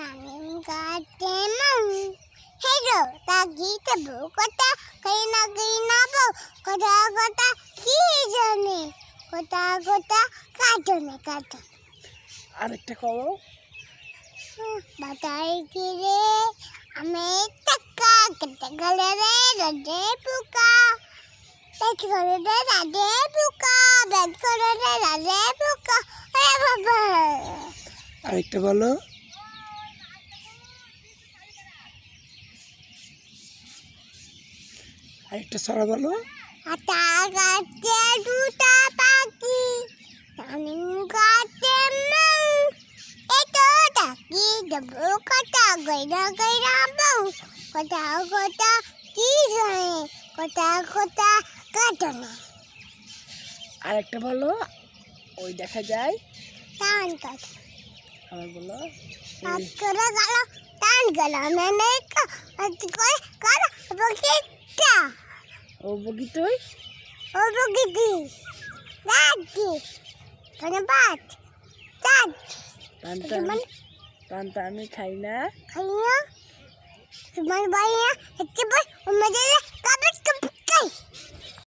নানিম গাতে মন হেরো তাগিতে বুকটা কইনা বউ কথা কথা কি জানে কথা কথা কাটনে আরেকটা কও। বাতাই গিরে আমি টাকা কেটে গেলে রে রাজে পুকা বেদ করে রে রাজে পুকা বেদ করে রে রাজে পুকা আরে বাবা আরেকটা বলো। আরেকটা ছড়া বলো। আটা গাছে দুটা পাখি নানিম গাছে মন এতো টাকি দেবো কথা গইরা বউ কথা কথা কি জানে কথা কথা কাটনে আরেকটা বলো। ওই দেখা যায় টান কাট আবার বলো। হাত করে গেল টান গেল মেনে হাত করে গেল বকিটা ও বগি তুই ও বকিটি রাজি ধন্যবাদ চাঁদ পান্তা আমি খাই না। খাইয়া তোমার বাইরে হচ্ছে বই ও মজা কাপড় কাপড়